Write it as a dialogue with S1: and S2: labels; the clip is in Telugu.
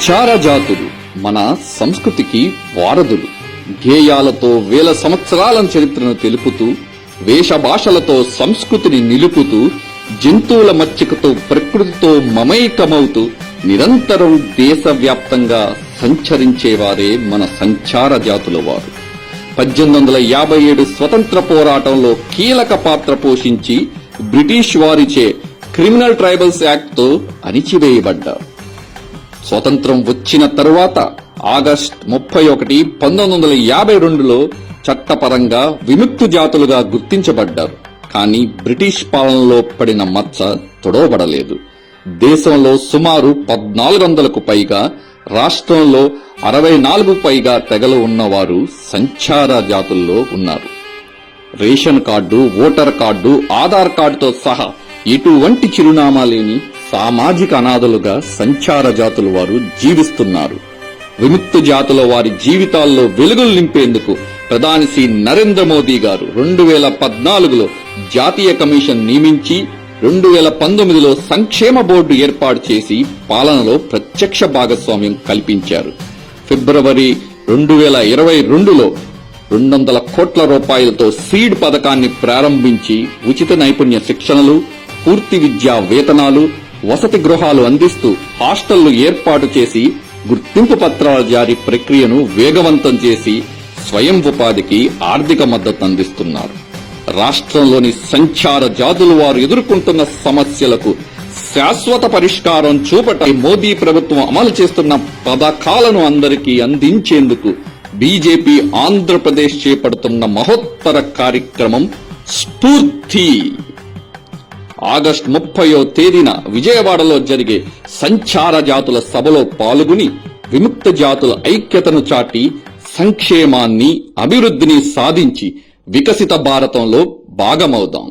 S1: సంచార జాతులు మన సంస్కృతికి వారధులు. గేయాలతో వేల సంవత్సరాల చరిత్రను తెలుపుతూ, వేషభాషలతో సంస్కృతిని నిలుపుతూ, జంతువుల మచ్చికతో ప్రకృతితో మమైకమవుతూ నిరంతరం దేశవ్యాప్తంగా సంచరించేవారే మన సంచార జాతుల వారు. 1857 స్వతంత్ర పోరాటంలో కీలక పాత్ర పోషించి బ్రిటిష్ వారిచే క్రిమినల్ ట్రైబల్స్ యాక్ట్ తో అణిచివేయబడ్డారు. స్వతంత్రం వచ్చిన తరువాత ఆగస్టు 31, 1952లో చట్టపరంగా విముక్త జాతులుగా గుర్తించబడ్డారు. కానీ బ్రిటిష్ పాలనలో పడిన మచ్చ తొడవబడలేదు. దేశంలో సుమారు 1400కు పైగా, రాష్ట్రంలో 64 పైగా తెగలు ఉన్నవారు సంచార జాతుల్లో ఉన్నారు. Ration card, voter card, Aadhaar కార్డుతో సహా ఎటువంటి చిరునామా లేని సామాజిక అనాథలుగా సంచార జాతుల వారు జీవిస్తున్నారు. విముక్త జాతుల వారి జీవితాల్లో వెలుగులు నింపేందుకు ప్రధాని శ్రీ నరేంద్ర మోదీ గారు 2014లో జాతీయ కమిషన్ నియమించి 2019లో సంక్షేమ బోర్డు ఏర్పాటు చేసి పాలనలో ప్రత్యక్ష భాగస్వామ్యం కల్పించారు. ఫిబ్రవరి 2022లో 200 కోట్ల రూపాయలతో సీడ్ పథకాన్ని ప్రారంభించి ఉచిత నైపుణ్య శిక్షణలు, పూర్తి విద్యా వేతనాలు, వసతి గృహాలు అందిస్తూ హాస్టళ్లు ఏర్పాటు చేసి గుర్తింపు పత్రాల జారీ ప్రక్రియను వేగవంతం చేసి స్వయం ఉపాధికి ఆర్థిక మద్దతు అందిస్తున్నారు. రాష్ట్రంలోని సంచార జాతుల వారు ఎదుర్కొంటున్న సమస్యలకు శాశ్వత పరిష్కారం చూపట మోదీ ప్రభుత్వం అమలు చేస్తున్న పథకాలను అందరికీ అందించేందుకు బీజేపీ ఆంధ్రప్రదేశ్ చేపడుతున్న మహోత్తర కార్యక్రమం స్ఫూర్తి. ఆగస్టు 30వ తేదీన విజయవాడలో జరిగే సంచార జాతుల సభలో పాల్గొని విముక్త జాతుల ఐక్యతను చాటి సంక్షేమాన్ని, అభివృద్ధిని సాధించి వికసిత భారతంలో భాగమవుదాం.